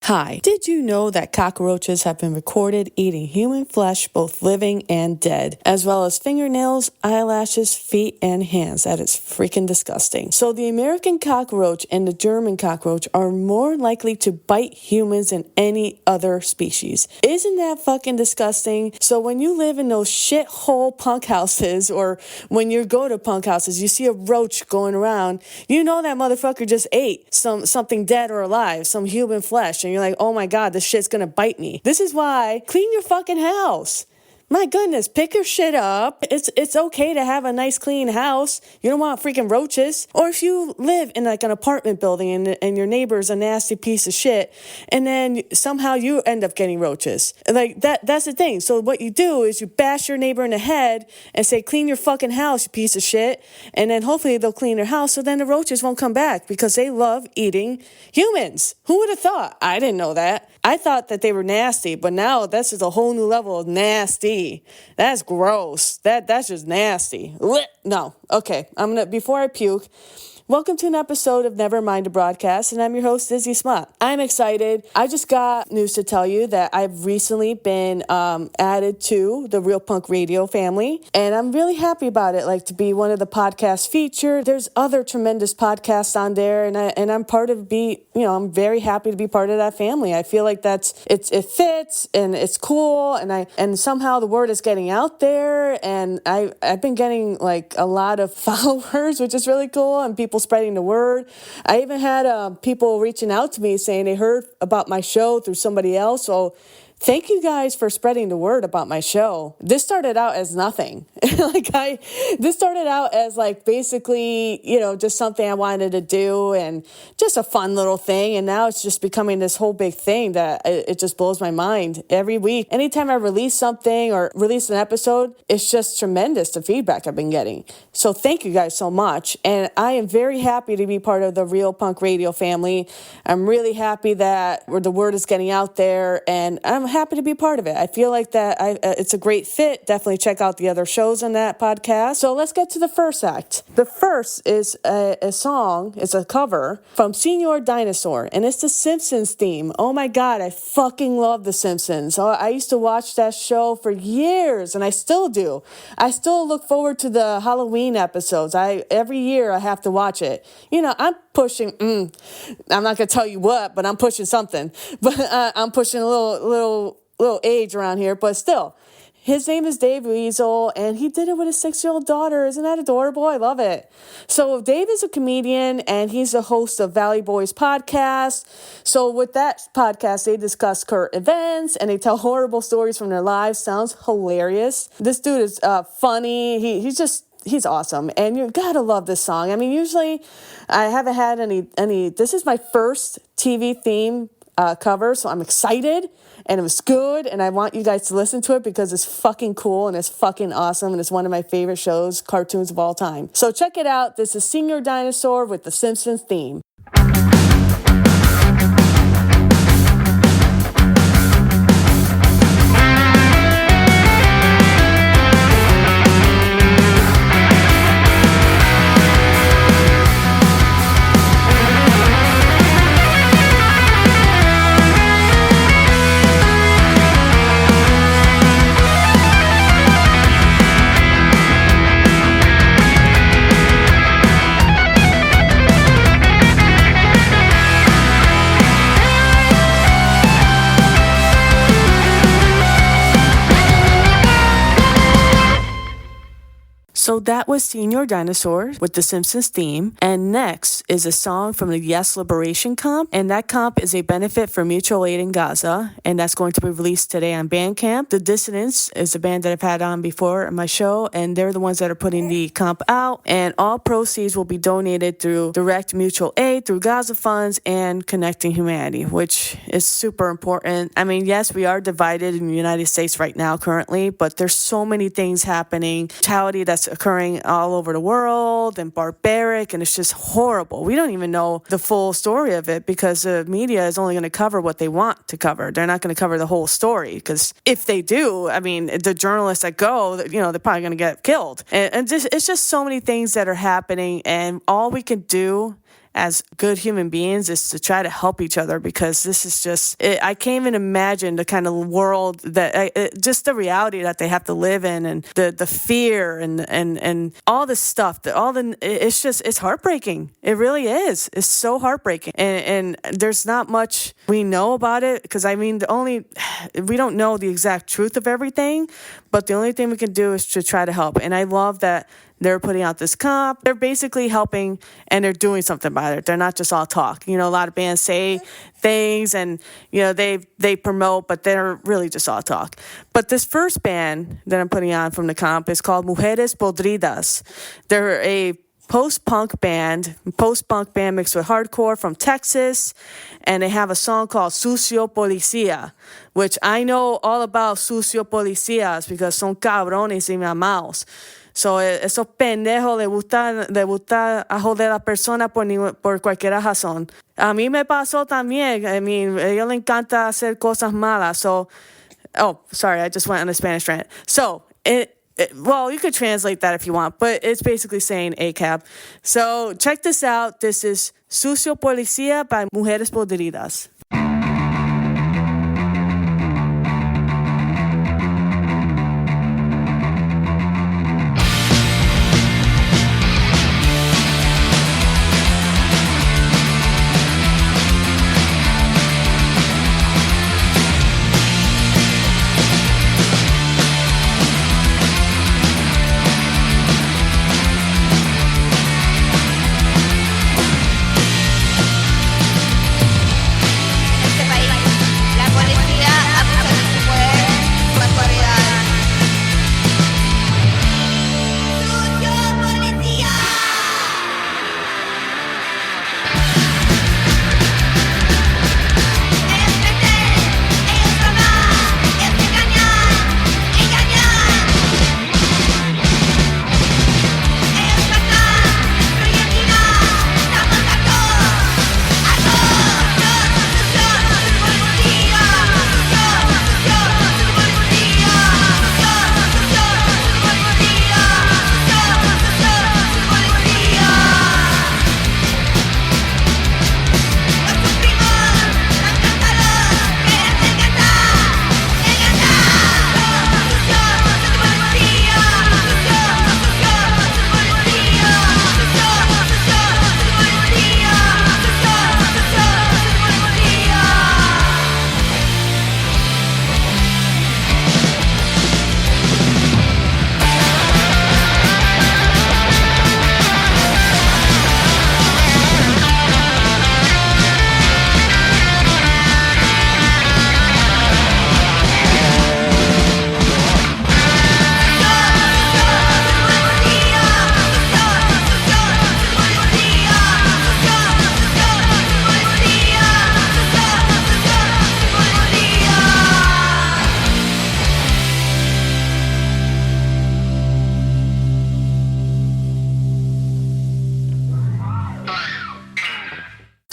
Hi, did you know that cockroaches have been recorded eating human flesh, both living and dead, as well as fingernails, eyelashes, feet, and hands? That is freaking disgusting. So the American cockroach and the German cockroach are more likely to bite humans than any other species. Isn't that fucking disgusting? So when you live in those shithole punk houses, or when you go to punk houses, you see a roach going around, you know that motherfucker just ate something dead or alive, some human flesh, and you're like, oh my God, this shit's gonna bite me. This is why, clean your fucking house. My goodness, pick your shit up. It's okay to have a nice clean house. You don't want freaking roaches. Or if you live in like an apartment building and your neighbor's a nasty piece of shit, and then somehow you end up getting roaches. Like that's the thing. So what you do is you bash your neighbor in the head and say, clean your fucking house, you piece of shit. And then hopefully they'll clean their house, so then the roaches won't come back because they love eating humans. Who would have thought? I didn't know that. I thought that they were nasty, but now this is a whole new level of nasty. That's gross. That's just nasty. No. Okay. Before I puke, welcome to an episode of Never Mind a Broadcast, and I'm your host, Izzysmut. I'm excited. I just got news to tell you that I've recently been added to the Real Punk Radio family, and I'm really happy about it, like to be one of the podcasts featured. There's other tremendous podcasts on there, and I'm I'm very happy to be part of that family. I feel like it fits, and it's cool, and somehow the word is getting out there, and I've been getting like a lot of followers, which is really cool, and people spreading the word. I even had people reaching out to me saying they heard about my show through somebody else. So thank you guys for spreading the word about my show. This started out as nothing. This started out as like basically, just something I wanted to do and just a fun little thing. And now it's just becoming this whole big thing that it just blows my mind every week. Anytime I release something or release an episode, it's just tremendous, the feedback I've been getting. So thank you guys so much. And I am very happy to be part of the Real Punk Radio family. I'm really happy that the word is getting out there, and I'm happy to be part of it. I feel like that it's a great fit. Definitely check out the other shows on that podcast. So let's get to the first act. The first is a song. It's a cover from Senor Dinosaur, and it's the Simpsons theme. Oh my God, I fucking love the Simpsons. I used to watch that show for years, and I still do. I still look forward to the Halloween episodes. Every year I have to watch it. I'm pushing, I'm not going to tell you what, but I'm pushing something. But I'm pushing a little age around here, but still. His name is Dave Weasel, and he did it with his 6-year-old daughter. Isn't that adorable? I love it. So Dave is a comedian, and he's the host of Valley Boys podcast. So with that podcast, they discuss current events, and they tell horrible stories from their lives. Sounds hilarious. This dude is funny. He's awesome, and you gotta love this song. I mean, usually I haven't had any. This is my first TV theme cover, so I'm excited, and it was good, and I want you guys to listen to it because it's fucking cool, and it's fucking awesome, and it's one of my favorite shows, cartoons of all time. So check it out. This is Senor Dinosaur with the Simpsons theme. So that was Senor Dinosaur with the Simpsons theme. And next is a song from the Yes Liberation comp. And that comp is a benefit for mutual aid in Gaza. And that's going to be released today on Bandcamp. The Dissidents is a band that I've had on before on my show. And they're the ones that are putting the comp out. And all proceeds will be donated through direct mutual aid, through Gaza funds, and Connecting Humanity, which is super important. I mean, yes, we are divided in the United States right now currently. But there's so many things happening. Brutality that's occurring all over the world, and barbaric, and it's just horrible. We don't even know the full story of it because the media is only going to cover what they want to cover. They're not going to cover the whole story, because if they do, I mean, the journalists that go, they're probably going to get killed. And it's just so many things that are happening, and all we can do as good human beings is to try to help each other, because this is just, I can't even imagine the kind of world that, just the reality that they have to live in, and the fear and all this stuff, it's just, it's heartbreaking. It really is. It's so heartbreaking. And there's not much we know about it, because I mean, we don't know the exact truth of everything, but the only thing we can do is to try to help. And I love that they're putting out this comp. They're basically helping, and they're doing something about it. They're not just all talk. You know, a lot of bands say things, and, you know, they promote, but they're really just all talk. But this first band that I'm putting on from the comp is called Mujeres Podridas. They're a post-punk band mixed with hardcore from Texas, and they have a song called Sucio Policía, which I know all about Sucio Policías because son cabrones y mamados. So, esos pendejos le gusta a joder a la persona por cualquier razón. A mí me pasó también. I mean, a ellos le encanta hacer cosas malas. So, oh, sorry, I just went on a Spanish rant. So, well, you could translate that if you want, but it's basically saying ACAB. So, check this out. This is Sucio Policía by Mujeres Podridas.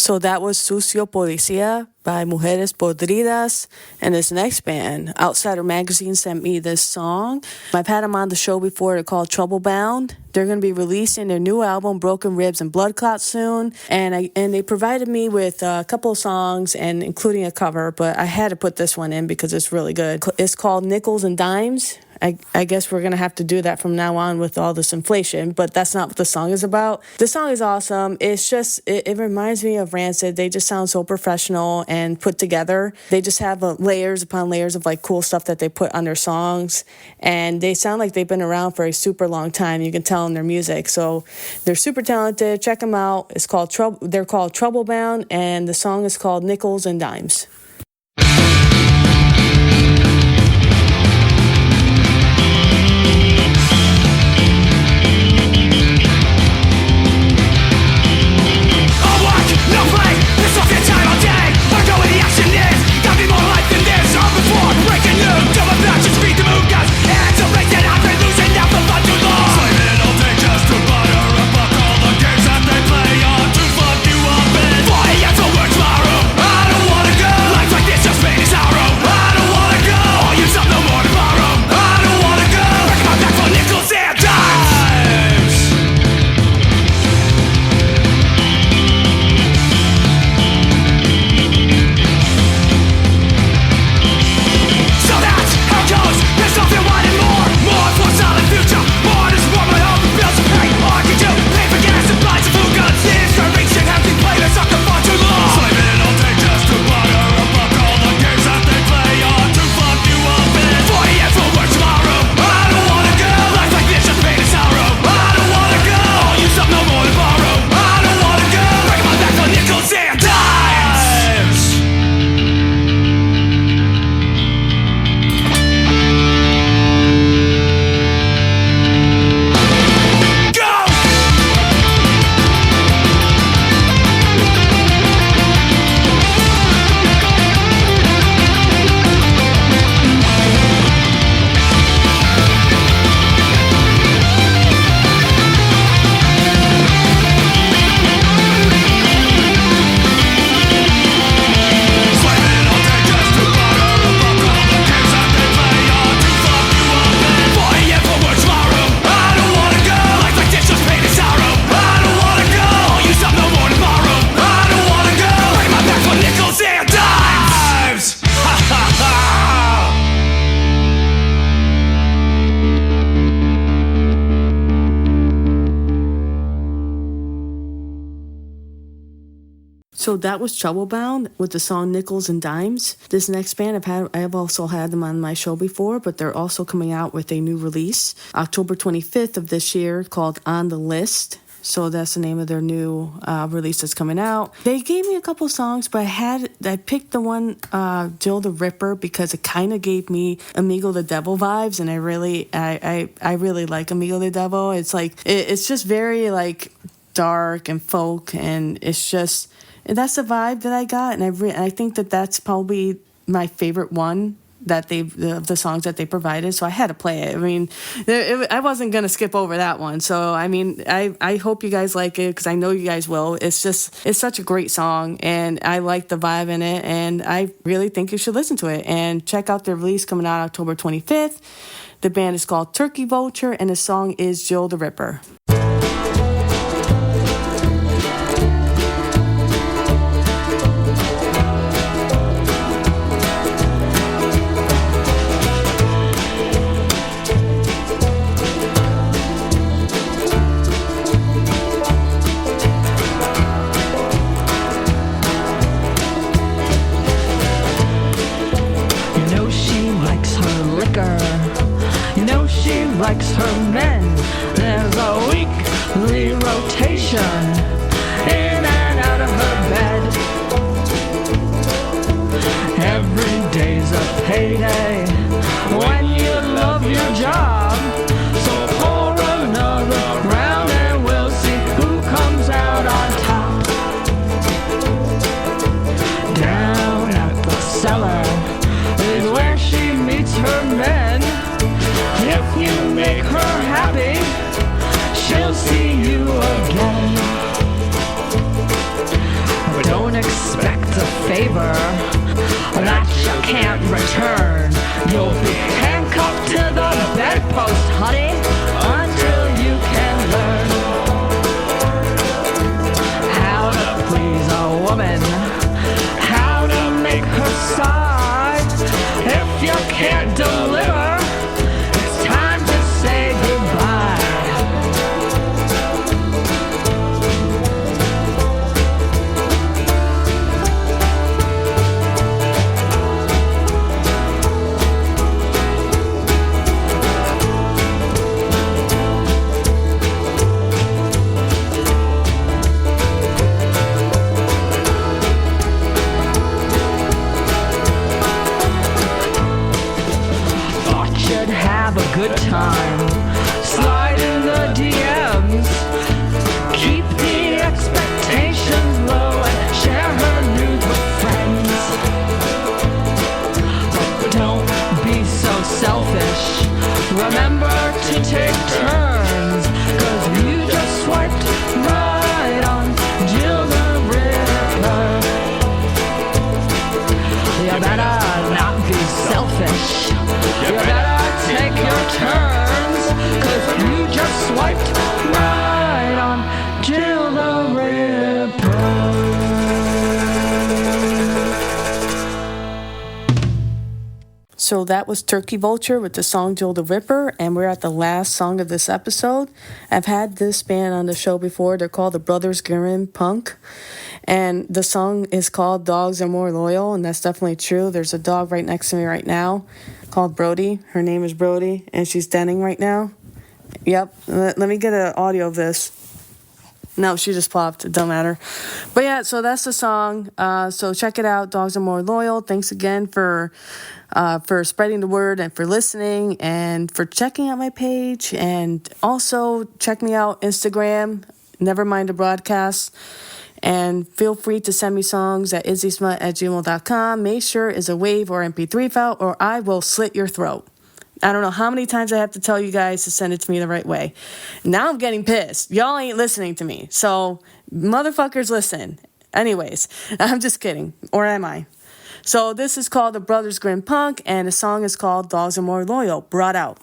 So that was Sucio Policía by Mujeres Podridas. And this next band, Outsider Magazine, sent me this song. I've had them on the show before. They're called Trouble Bound. They're going to be releasing their new album, Broken Ribs and Blood Clots, soon. And they provided me with a couple of songs, and including a cover, but I had to put this one in because it's really good. It's called Nickels and Dimes. I guess we're going to have to do that from now on with all this inflation, but that's not what the song is about. The song is awesome. It's just, it reminds me of Rancid. They just sound so professional and put together. They just have layers upon layers of like cool stuff that they put on their songs, and they sound like they've been around for a super long time. You can tell in their music. So they're super talented. Check them out. They're called Trouble Bound, and the song is called Nickels and Dimes. Life So that was Troublebound with the song Nickels and Dimes. This next band I've also had them on my show before, but they're also coming out with a new release October 25th of this year called On the List. So that's the name of their new release that's coming out. They gave me a couple songs, but I picked the one Jill the Ripper because it kind of gave me Amigo the Devil vibes, and I really like Amigo the Devil. It's like it's just very like dark and folk, and it's just that's the vibe that I got, and I think that's probably my favorite one that the songs that they provided, so I had to play it. I mean, I wasn't gonna skip over that one. So I mean, I hope you guys like it because I know you guys will. It's such a great song, and I like the vibe in it, and I really think you should listen to it and check out their release coming out October 25th. The band is called Turkey Vulture, and the song is Jill the Ripper. Likes her men. There's a weekly rotation in and out of her bed. Every day's a payday when you love your job. So pour another round and we'll see who comes out on top. Down at the cellar is where she meets her men. If you make her happy, she'll see you again. But don't expect a favor that you can't return. You'll be handcuffed to the bedpost, honey, until you can learn how to please a woman, how to make her sigh. If you can't deliver, say goodbye. Thought you'd have a good time. Slide in the DMs. Keep the expectations low and share her nudes with friends. But don't be so selfish. Remember to take turns, 'cause you just swiped right on Jill the Ripper. You better not be selfish. You better take your turns, 'cause you just swiped right on Jill the Ripper. So that was Turkey Vulture with the song Jill the Ripper, and we're at the last song of this episode. I've had this band on the show before. They're called the Brothers Grimm Punk, and the song is called Dogs Are More Loyal, and that's definitely true. There's a dog right next to me right now called Brody. Her name is Brody, and she's denning right now. Yep, let me get an audio of this. No, she just popped. It don't matter. But yeah, so that's the song. So check it out. Dogs Are More Loyal. Thanks again for spreading the word and for listening and for checking out my page. And also check me out Instagram, Never Mind the Broadcast. And feel free to send me songs at Izzysmut@gmail.com. Make sure it's a WAV or MP3 file or I will slit your throat. I don't know how many times I have to tell you guys to send it to me the right way. Now I'm getting pissed. Y'all ain't listening to me. So, motherfuckers, listen. Anyways, I'm just kidding. Or am I? So, this is called the Brothers Grimm Punk, and the song is called Dogs Are More Loyal. Brought out.